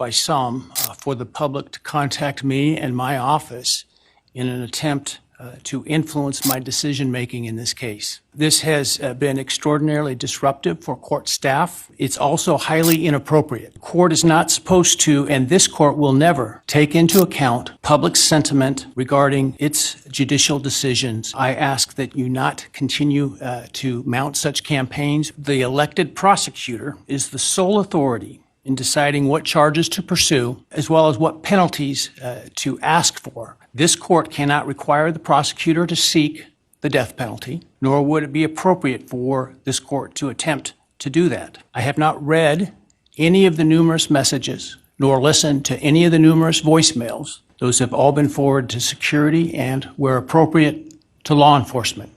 by some for the public to contact me and my office in an attempt to influence my decision-making in this case. This has been extraordinarily disruptive for court staff. It's also highly inappropriate. Court is not supposed to, and this court will never, take into account public sentiment regarding its judicial decisions. I ask that you not continue to mount such campaigns. The elected prosecutor is the sole authority in deciding what charges to pursue, as well as what penalties to ask for. This court cannot require the prosecutor to seek the death penalty, nor would it be appropriate for this court to attempt to do that. I have not read any of the numerous messages, nor listened to any of the numerous voicemails. Those have all been forwarded to security and, where appropriate, to law enforcement.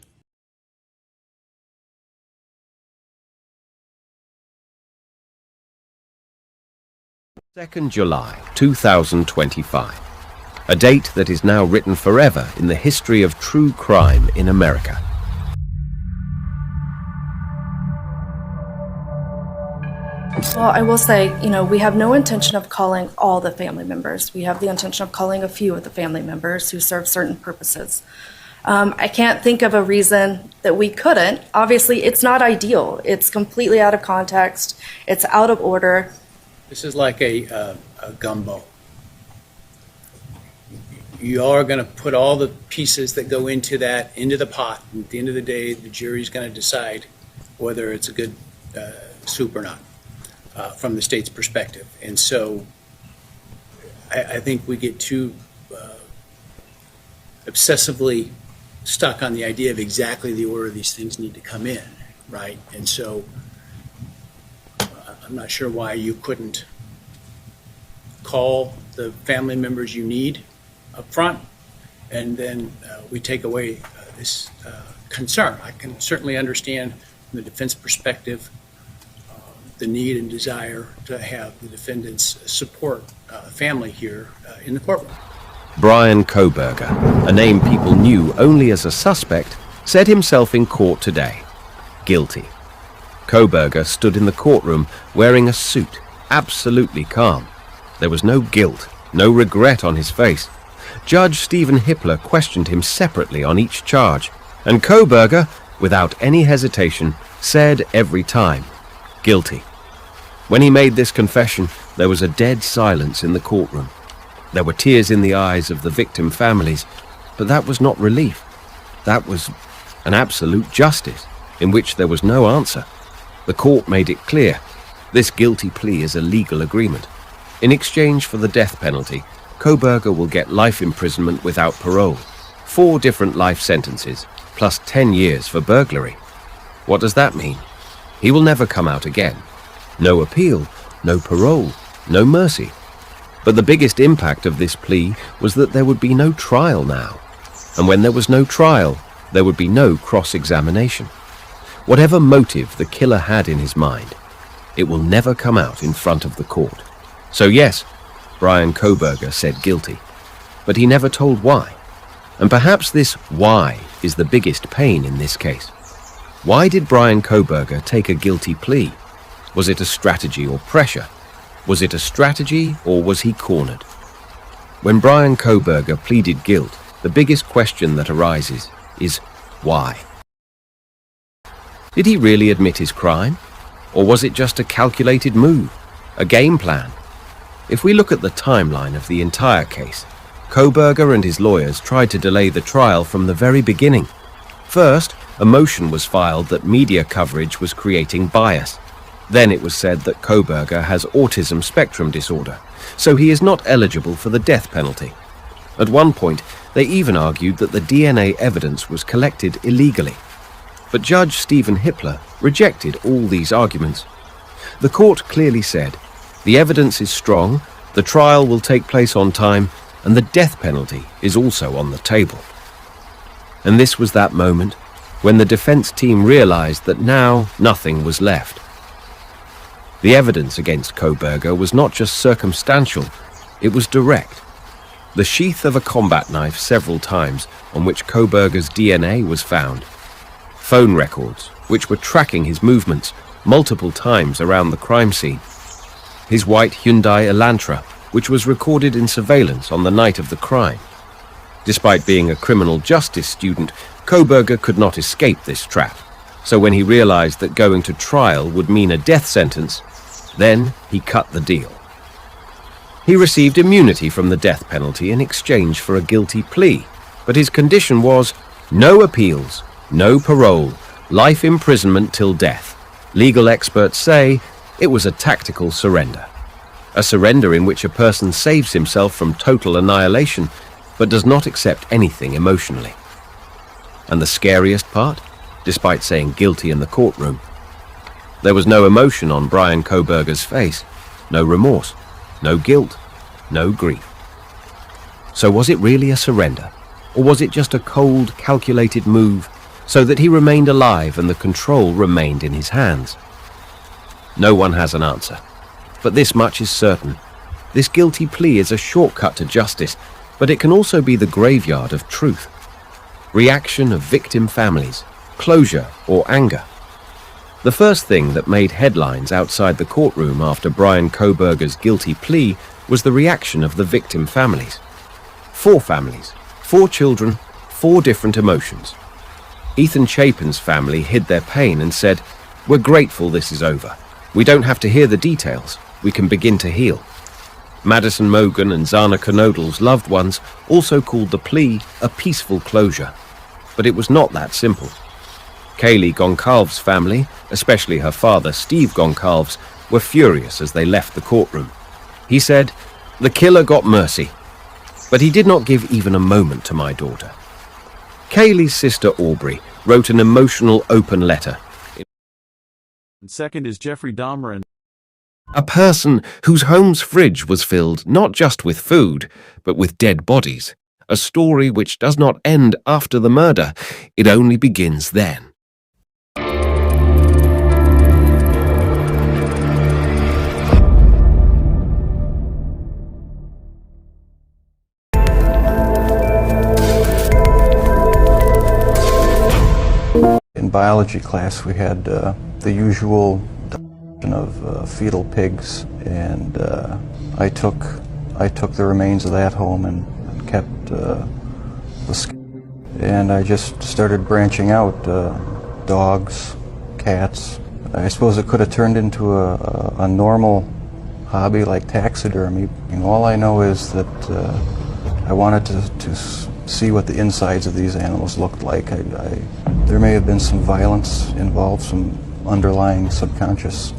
July 2025, a date that is now written forever in the history of true crime in America. Well, I will say, we have no intention of calling all the family members. We have the intention of calling a few of the family members who serve certain purposes. I can't think of a reason that we couldn't. Obviously, it's not ideal. It's completely out of context. It's out of order. This is like a gumbo. You are going to put all the pieces that go into that into the pot. And at the end of the day, the jury's going to decide whether it's a good soup or not from the state's perspective. And so I think we get too obsessively stuck on the idea of exactly the order these things need to come in, right? And so I'm not sure why you couldn't call the family members you need up front, and then we take away this concern. I can certainly understand from the defense perspective the need and desire to have the defendant's support family here in the courtroom. Bryan Kohberger, a name people knew only as a suspect, said himself in court today, guilty. Kohberger stood in the courtroom wearing a suit, absolutely calm. There was no guilt, no regret on his face. Judge Stephen Hippler questioned him separately on each charge, and Kohberger, without any hesitation, said every time, guilty. When he made this confession, there was a dead silence in the courtroom. There were tears in the eyes of the victim families, but that was not relief. That was an absolute justice, in which there was no answer. The court made it clear, this guilty plea is a legal agreement. In exchange for the death penalty, Kohberger will get life imprisonment without parole, 4 different life sentences, plus 10 years for burglary. What does that mean? He will never come out again. No appeal, no parole, no mercy. But the biggest impact of this plea was that there would be no trial now. And when there was no trial, there would be no cross-examination. Whatever motive the killer had in his mind, it will never come out in front of the court. So yes, Bryan Kohberger said guilty, but he never told why. And perhaps this why is the biggest pain in this case. Why did Bryan Kohberger take a guilty plea? Was it a strategy or pressure? Was it a strategy or was he cornered? When Bryan Kohberger pleaded guilt, the biggest question that arises is why? Did he really admit his crime? Or was it just a calculated move, a game plan? If we look at the timeline of the entire case, Kohberger and his lawyers tried to delay the trial from the very beginning. First, a motion was filed that media coverage was creating bias. Then it was said that Kohberger has autism spectrum disorder, so he is not eligible for the death penalty. At one point, they even argued that the DNA evidence was collected illegally. But Judge Stephen Hippler rejected all these arguments. The court clearly said, the evidence is strong, the trial will take place on time, and the death penalty is also on the table. And this was that moment when the defense team realized that now nothing was left. The evidence against Kohberger was not just circumstantial, it was direct. The sheath of a combat knife several times on which Kohberger's DNA was found. Phone records, which were tracking his movements multiple times around the crime scene. his white Hyundai Elantra, which was recorded in surveillance on the night of the crime. Despite being a criminal justice student, Kohberger could not escape this trap. So when he realized that going to trial would mean a death sentence, then he cut the deal. He received immunity from the death penalty in exchange for a guilty plea, but his condition was no appeals, no parole, life imprisonment till death. Legal experts say it was a tactical surrender. A surrender in which a person saves himself from total annihilation, but does not accept anything emotionally. And the scariest part, despite saying guilty in the courtroom, there was no emotion on Bryan Kohberger's face, no remorse, no guilt, no grief. So was it really a surrender, or was it just a cold, calculated move so that he remained alive and the control remained in his hands? No one has an answer, but this much is certain. This guilty plea is a shortcut to justice, but it can also be the graveyard of truth. Reaction of victim families, closure or anger. The first thing that made headlines outside the courtroom after Bryan Kohberger's guilty plea was the reaction of the victim families. 4 families, 4 children, 4 different emotions. Ethan Chapin's family hid their pain and said, "We're grateful this is over. We don't have to hear the details. We can begin to heal." Madison Mogan and Zana Knodl's loved ones also called the plea a peaceful closure. But it was not that simple. Kaylee Goncalves' family, especially her father, Steve Goncalves, were furious as they left the courtroom. He said, "The killer got mercy, but he did not give even a moment to my daughter." Kaylee's sister Aubrey wrote an emotional open letter. And second is Jeffrey Dahmer, A person whose home's fridge was filled not just with food, but with dead bodies. A story which does not end after the murder, it only begins then. In biology class, we had the usual of fetal pigs, and I took the remains of that home and kept the skin. And I just started branching out, dogs, cats. I suppose it could have turned into a normal hobby like taxidermy. And all I know is that I wanted to see what the insides of these animals looked like. There may have been some violence involved, some underlying subconscious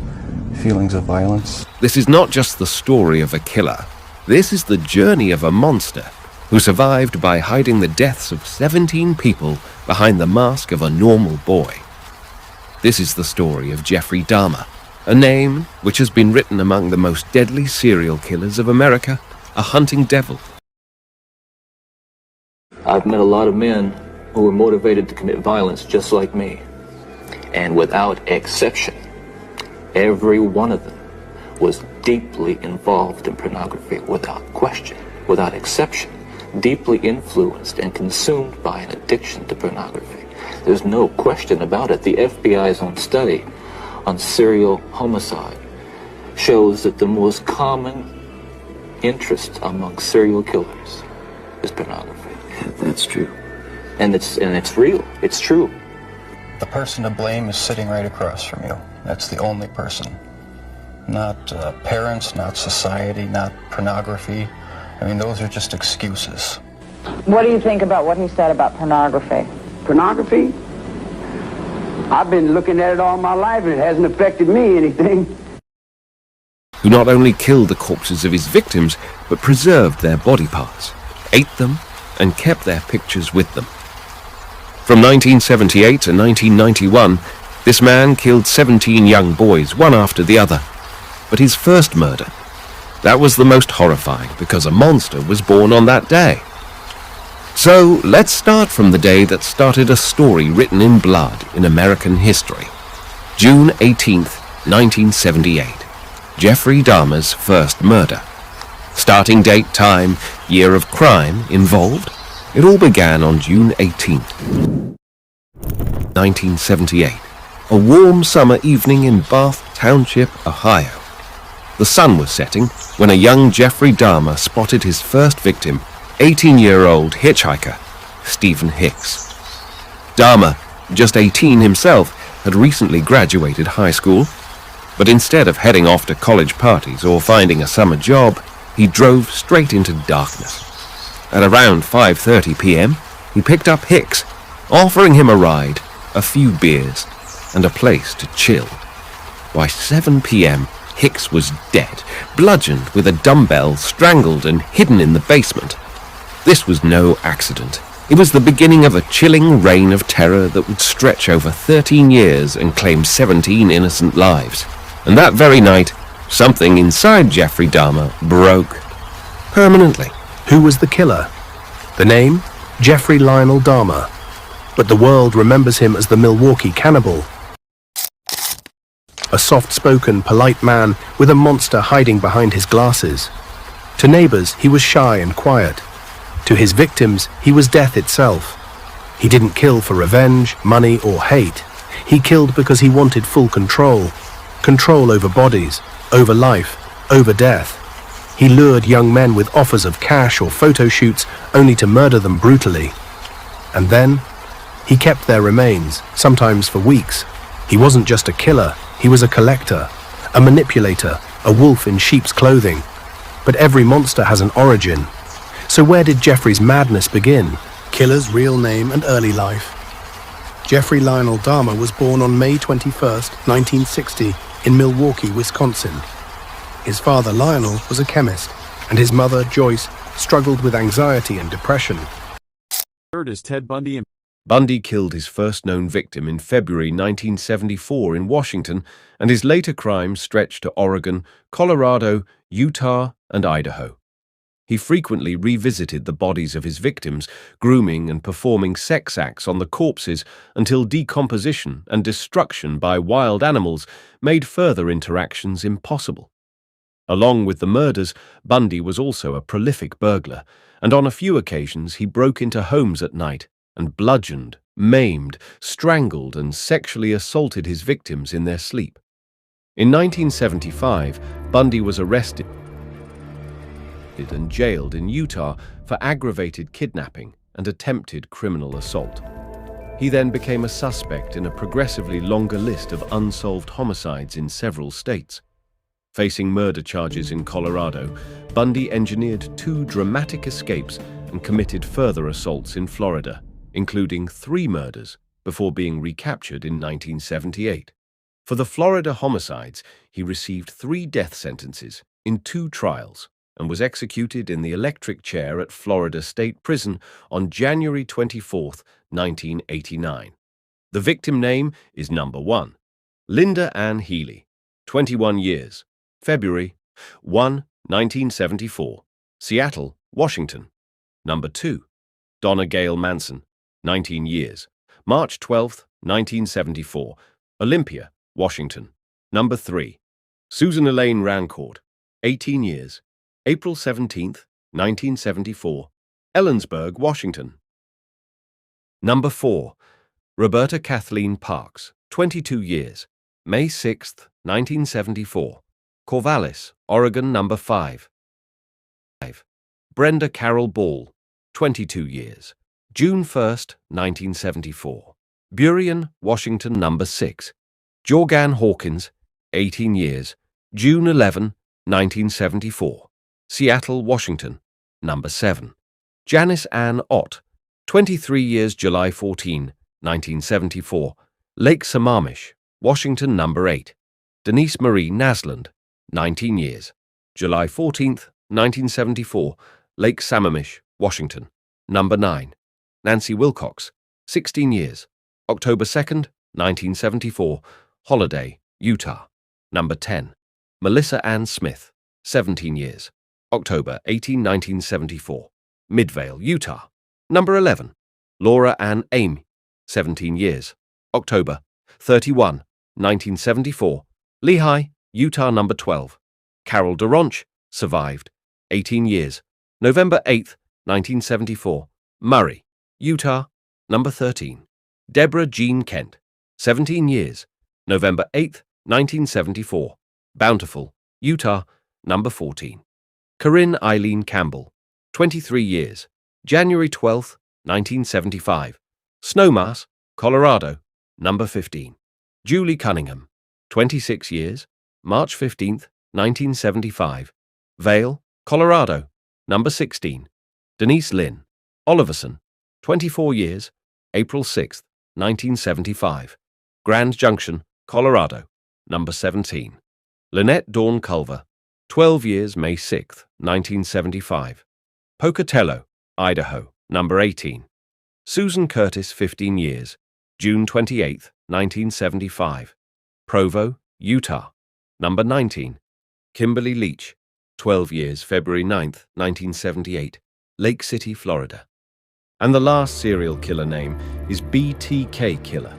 feelings of violence. This is not just the story of a killer. This is the journey of a monster who survived by hiding the deaths of 17 people behind the mask of a normal boy. This is the story of Jeffrey Dahmer, a name which has been written among the most deadly serial killers of America, a hunting devil. I've met a lot of men who were motivated to commit violence just like me. And without exception, every one of them was deeply involved in pornography, without question, without exception, deeply influenced and consumed by an addiction to pornography. There's no question about it. The FBI's own study on serial homicide shows that the most common interest among serial killers is pornography. That's true. And it's real. It's true. The person to blame is sitting right across from you. That's the only person. Not parents, not society, not pornography. I mean, those are just excuses. What do you think about what he said about pornography? Pornography? I've been looking at it all my life and it hasn't affected me anything. Who not only killed the corpses of his victims, but preserved their body parts, ate them, and kept their pictures with them. From 1978 to 1991, this man killed 17 young boys, one after the other. But his first murder, that was the most horrifying because a monster was born on that day. So let's start from the day that started a story written in blood in American history. June 18th, 1978. Jeffrey Dahmer's first murder. Starting date, time, year of crime involved. It all began on June 18th, 1978. A warm summer evening in Bath Township, Ohio. The sun was setting when a young Jeffrey Dahmer spotted his first victim, 18-year-old hitchhiker, Stephen Hicks. Dahmer, just 18 himself, had recently graduated high school, but instead of heading off to college parties or finding a summer job, he drove straight into darkness. At around 5:30 p.m., he picked up Hicks, offering him a ride, a few beers, and a place to chill. By 7 p.m., Hicks was dead, bludgeoned with a dumbbell, strangled and hidden in the basement. This was no accident. It was the beginning of a chilling reign of terror that would stretch over 13 years and claim 17 innocent lives. And that very night, something inside Jeffrey Dahmer broke. Permanently. Who was the killer? The name? Jeffrey Lionel Dahmer. But the world remembers him as the Milwaukee Cannibal. A soft-spoken, polite man with a monster hiding behind his glasses. To neighbors, he was shy and quiet. To his victims, he was death itself. He didn't kill for revenge, money, or hate. He killed because he wanted full control. Control over bodies, over life, over death. He lured young men with offers of cash or photo shoots only to murder them brutally. And then, he kept their remains, sometimes for weeks. He wasn't just a killer, he was a collector, a manipulator, a wolf in sheep's clothing. But every monster has an origin. So where did Jeffrey's madness begin? Killer's real name and early life. Jeffrey Lionel Dahmer was born on May 21st, 1960, in Milwaukee, Wisconsin. His father, Lionel, was a chemist, and his mother, Joyce, struggled with anxiety and depression. Third is Ted Bundy. Bundy killed his first known victim in February 1974 in Washington, and his later crimes stretched to Oregon, Colorado, Utah, and Idaho. He frequently revisited the bodies of his victims, grooming and performing sex acts on the corpses until decomposition and destruction by wild animals made further interactions impossible. Along with the murders, Bundy was also a prolific burglar, and on a few occasions he broke into homes at night and bludgeoned, maimed, strangled, and sexually assaulted his victims in their sleep. In 1975, Bundy was arrested and jailed in Utah for aggravated kidnapping and attempted criminal assault. He then became a suspect in a progressively longer list of unsolved homicides in several states. Facing murder charges in Colorado, Bundy engineered 2 dramatic escapes and committed further assaults in Florida, including 3 murders, before being recaptured in 1978. For the Florida homicides, he received 3 death sentences in 2 trials and was executed in the electric chair at Florida State Prison on January 24, 1989. The victim name is number 1, Linda Ann Healy, 21 years, February 1, 1974, Seattle, Washington. Number 2, Donna Gail Manson, 19 years, March 12, 1974, Olympia, Washington. Number 3, Susan Elaine Rancourt, 18 years, April 17, 1974, Ellensburg, Washington. Number 4, Roberta Kathleen Parks, 22 years, May 6, 1974, Corvallis, Oregon. Number 5. Brenda Carol Ball, 22 years, June 1, 1974, Burien, Washington. Number 6. Jorgan Hawkins, 18 years, June 11, 1974, Seattle, Washington. Number 7. Janice Ann Ott, 23 years, July 14, 1974, Lake Sammamish, Washington. Number 8. Denise Marie Nasland, 19 years, July 14, 1974, Lake Sammamish, Washington. Number 9. Nancy Wilcox, 16 years, October 2, 1974, Holiday, Utah. Number 10. Melissa Ann Smith, 17 years, October 18, 1974, Midvale, Utah. Number 11. Laura Ann Amy, 17 years, October 31, 1974, Lehi, Utah. Number 12. Carol DeRonch, survived, 18 years, November 8, 1974, Murray, Utah. Number 13. Deborah Jean Kent, 17 years, November 8, 1974, Bountiful, Utah, number 14. Corinne Aileen Campbell, 23 years, January 12, 1975. Snowmass, Colorado, number 15. Julie Cunningham, 26 years, March 15, 1975. Vail, Colorado, number 16. Denise Lynn, Oliverson, 24 years, April 6, 1975. Grand Junction, Colorado, number 17. Lynette Dawn Culver, 12 years, May 6, 1975. Pocatello, Idaho, number 18. Susan Curtis, 15 years, June 28, 1975. Provo, Utah, number 19. Kimberly Leach, 12 years, February 9, 1978. Lake City, Florida. And the last serial killer name is BTK Killer.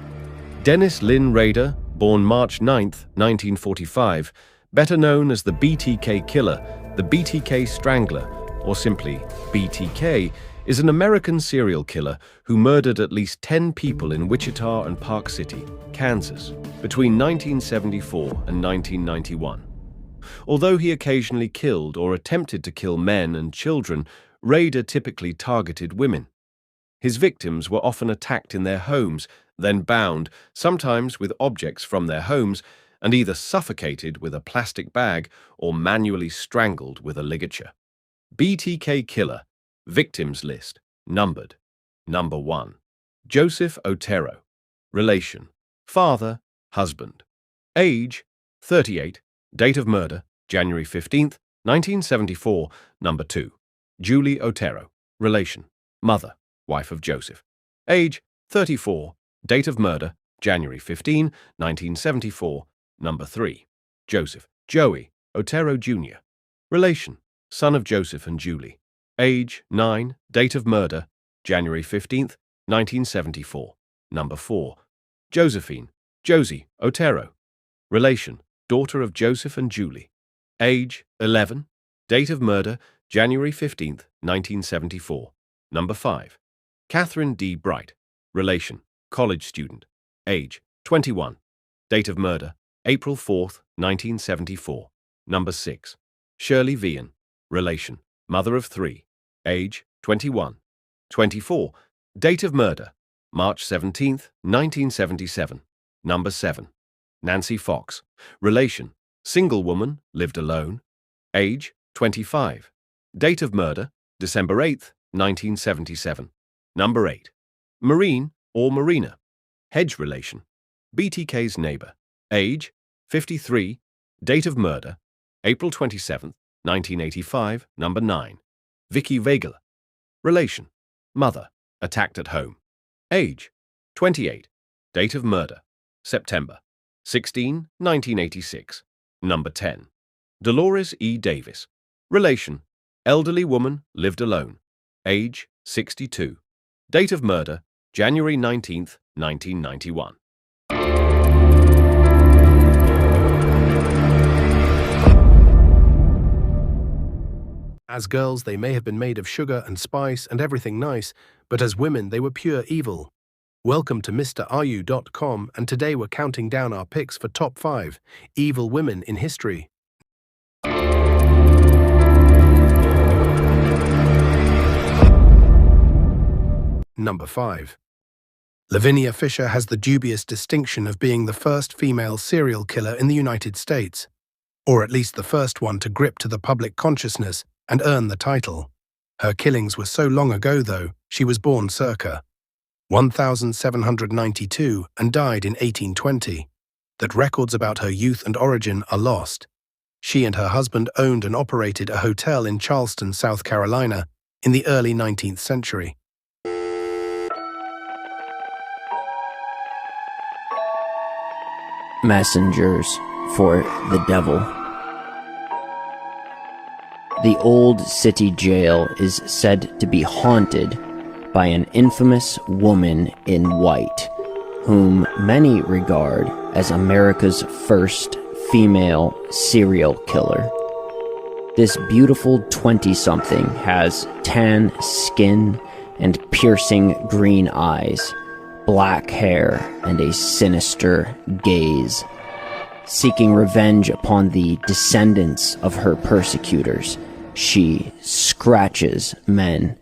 Dennis Lynn Rader, born March 9, 1945, better known as the BTK Killer, the BTK Strangler, or simply BTK, is an American serial killer who murdered at least 10 people in Wichita and Park City, Kansas, between 1974 and 1991. Although he occasionally killed or attempted to kill men and children, Rader typically targeted women. His victims were often attacked in their homes, then bound, sometimes with objects from their homes, and either suffocated with a plastic bag or manually strangled with a ligature. BTK Killer, victims list, numbered. Number 1. Joseph Otero. Relation: father, husband. Age: 38. Date of murder: January 15th, 1974. Number 2. Julie Otero. Relation: mother, wife of Joseph. Age: 34. Date of murder: January 15, 1974. Number 3. Joseph Joey Otero Jr. Relation: son of Joseph and Julie. Age: 9. Date of murder: January 15th, 1974. Number 4. Josephine Josie Otero. Relation: daughter of Joseph and Julie. Age: 11. Date of murder: January 15th, 1974. Number 5. Catherine D. Bright. Relation: college student. Age: 21. Date of murder: April 4th, 1974. Number 6. Shirley Vian. Relation: mother of 3. Age: 21. 24. Date of murder: March 17th, 1977. Number 7. Nancy Fox. Relation: single woman, lived alone. Age: 25. Date of murder: December 8th, 1977. Number 8. Marine or Marina. Hedge relation. BTK's neighbor. Age: 53. Date of murder: April 27th, 1985. Number 9. Vicky Vagler. Relation: mother, attacked at home. Age: 28. Date of murder: September 16, 1986. Number 10. Dolores E. Davis. Relation: elderly woman, lived alone. Age: 62. Date of murder: January 19th, 1991. As girls, they may have been made of sugar and spice and everything nice, but as women, they were pure evil. Welcome to MrAreYou.com, and today we're counting down our picks for top 5 evil women in history. Number 5. Levvenia Fischer has the dubious distinction of being the first female serial killer in the United States, or at least the first one to grip to the public consciousness and earn the title. Her killings were so long ago, though. She was born circa 1792 and died in 1820, that records about her youth and origin are lost. She and her husband owned and operated a hotel in Charleston, South Carolina, in the early 19th century. Messengers for the devil. The old city jail is said to be haunted by an infamous woman in white, whom many regard as America's first female serial killer. This beautiful 20-something has tan skin and piercing green eyes, black hair, and a sinister gaze. seeking revenge upon the descendants of her persecutors. She scratches men.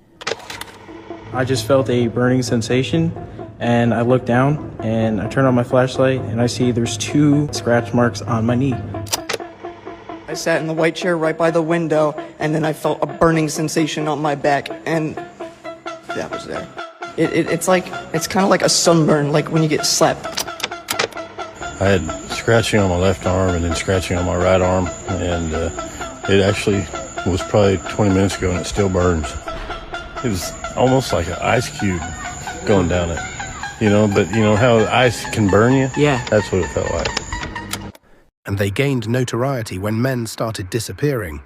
I just felt a burning sensation, and I looked down, and I turned on my flashlight, and I see there's 2 scratch marks on my knee. I sat in the white chair right by the window, and then I felt a burning sensation on my back, and that was there. It's kind of like a sunburn, like when you get slapped. I had scratching on my left arm and then scratching on my right arm, and it actually was probably 20 minutes ago, and it still burns. It was almost like an ice cube going down it, but you know how ice can burn you? Yeah. That's what it felt like. And they gained notoriety when men started disappearing.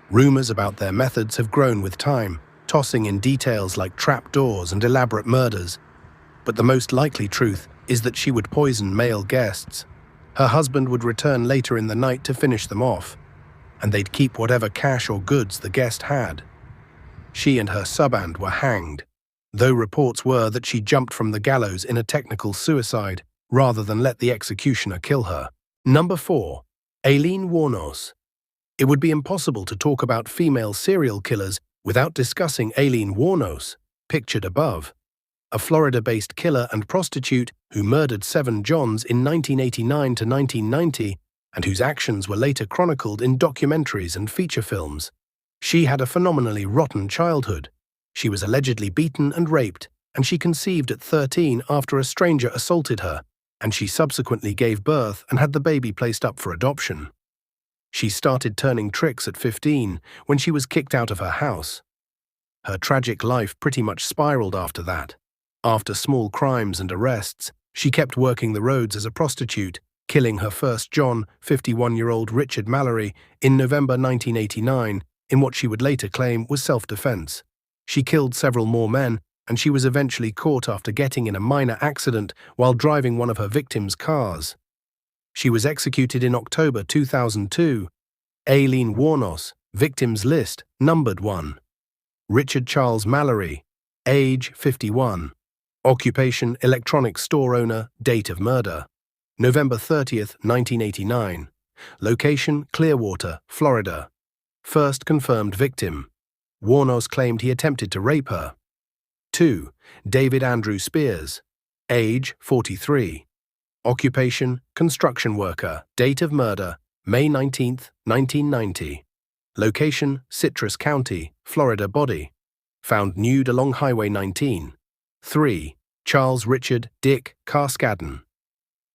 Rumors about their methods have grown with time, tossing in details like trapdoors and elaborate murders. But the most likely truth is that she would poison male guests. Her husband would return later in the night to finish them off, and they'd keep whatever cash or goods the guest had. She and her subband were hanged, though reports were that she jumped from the gallows in a technical suicide rather than let the executioner kill her. Number 4. Aileen Wuornos. It would be impossible to talk about female serial killers without discussing Aileen Wuornos, pictured above, a Florida-based killer and prostitute who murdered 7 Johns in 1989 to 1990 and whose actions were later chronicled in documentaries and feature films. She had a phenomenally rotten childhood. She was allegedly beaten and raped, and she conceived at 13 after a stranger assaulted her, and she subsequently gave birth and had the baby placed up for adoption. She started turning tricks at 15 when she was kicked out of her house. Her tragic life pretty much spiraled after that. After small crimes and arrests, she kept working the roads as a prostitute, killing her first John, 51-year-old Richard Mallory, in November 1989 in what she would later claim was self-defense. She killed several more men, and she was eventually caught after getting in a minor accident while driving one of her victims' cars. She was executed in October 2002. Aileen Wuornos, victims list, numbered 1. Richard Charles Mallory, age 51. Occupation, electronics store owner, date of murder, November 30th, 1989. Location, Clearwater, Florida. First confirmed victim. Wuornos claimed he attempted to rape her. 2. David Andrew Spears, age 43. Occupation, construction worker, date of murder, May 19th, 1990. Location, Citrus County, Florida body. Found nude along Highway 19. 3. Charles Richard Dick Carskadden.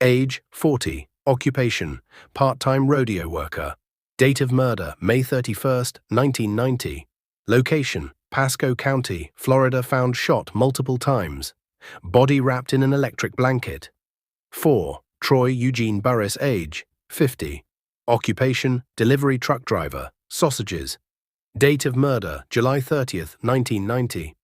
Age 40. Occupation, part-time rodeo worker. Date of murder, May 31st, 1990. Location, Pasco County, Florida, found shot multiple times. Body wrapped in an electric blanket. 4. Troy Eugene Burris, age 50. Occupation, delivery truck driver, sausages. Date of murder, July 30th, 1990.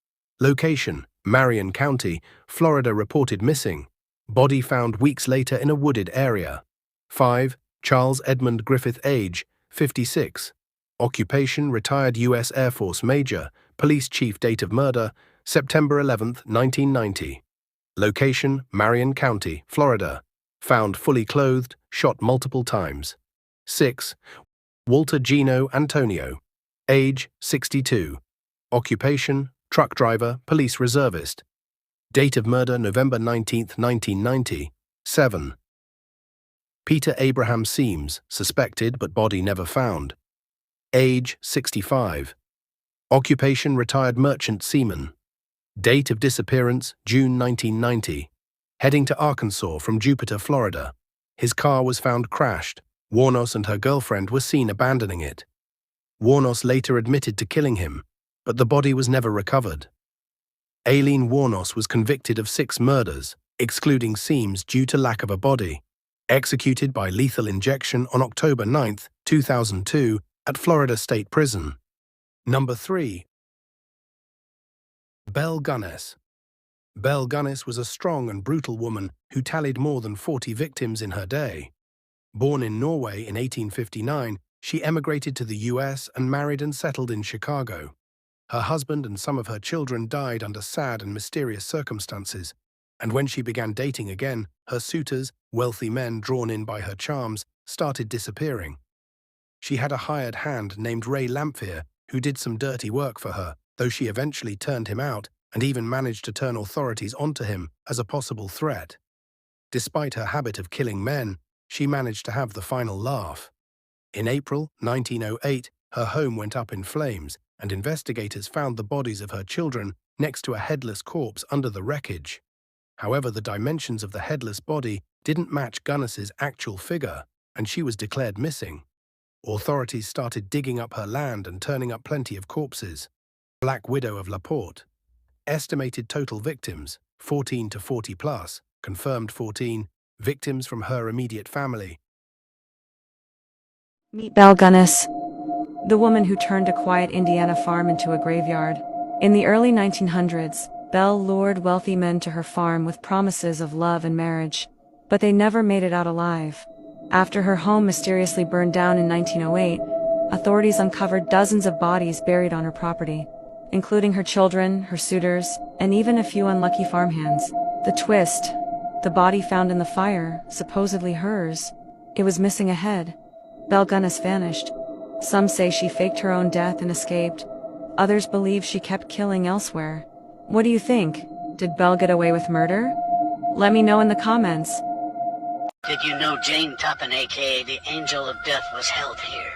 Location, Marion County, Florida, reported missing. Body found weeks later in a wooded area. 5. Charles Edmund Griffith, age 56. Occupation, retired U.S. Air Force major, police chief. Date of murder, September 11th, 1990. Location, Marion County, Florida. Found fully clothed, shot multiple times. 6. Walter Gino Antonio, age 62. Occupation, truck driver, police reservist. Date of murder, November 19th, 1990. 7. Peter Abraham Seams, suspected but body never found. Age 65. Occupation, retired merchant seaman. Date of disappearance, June 1990. Heading to Arkansas from Jupiter, Florida. His car was found crashed. Wuornos and her girlfriend were seen abandoning it. Wuornos later admitted to killing him, but the body was never recovered. Aileen Wuornos was convicted of 6 murders, excluding Seams due to lack of a body, executed by lethal injection on October 9, 2002, at Florida State Prison. Number 3. Belle Gunness. Belle Gunness was a strong and brutal woman who tallied more than 40 victims in her day. Born in Norway in 1859, she emigrated to the U.S. and married and settled in Chicago. Her husband and some of her children died under sad and mysterious circumstances, and when she began dating again, her suitors, wealthy men drawn in by her charms, started disappearing. She had a hired hand named Ray Lamphere who did some dirty work for her, though she eventually turned him out and even managed to turn authorities onto him as a possible threat. Despite her habit of killing men, she managed to have the final laugh. In April 1908, her home went up in flames, and investigators found the bodies of her children next to a headless corpse under the wreckage. However, the dimensions of the headless body didn't match Gunness's actual figure, and she was declared missing. Authorities started digging up her land and turning up plenty of corpses. Black Widow of LaPorte. Estimated total victims, 14 to 40 plus, confirmed 14, victims from her immediate family. Meet Belle Gunness, the woman who turned a quiet Indiana farm into a graveyard. In the early 1900s, Belle lured wealthy men to her farm with promises of love and marriage, but they never made it out alive. After her home mysteriously burned down in 1908, authorities uncovered dozens of bodies buried on her property, including her children, her suitors, and even a few unlucky farmhands. The twist: the body found in the fire, supposedly hers, it was missing a head. Belle Gunness vanished. Some say she faked her own death and escaped. Others believe she kept killing elsewhere. What do you think? Did Belle get away with murder? Let me know in the comments. Did you know Jane Tuppen, aka the Angel of Death, was held here?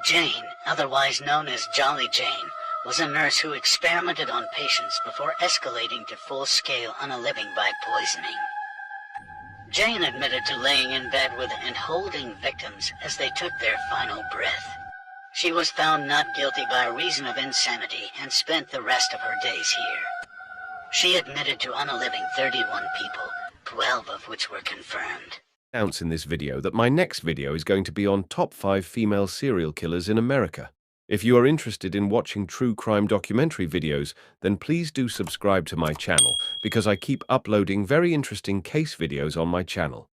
Jane, otherwise known as Jolly Jane, was a nurse who experimented on patients before escalating to full-scale unaliving by poisoning. Jane admitted to laying in bed with and holding victims as they took their final breath. She was found not guilty by reason of insanity and spent the rest of her days here. She admitted to unaliving 31 people, 12 of which were confirmed. Announce in this video that my next video is going to be on top 5 female serial killers in America. If you are interested in watching true crime documentary videos, then please do subscribe to my channel, because I keep uploading very interesting case videos on my channel.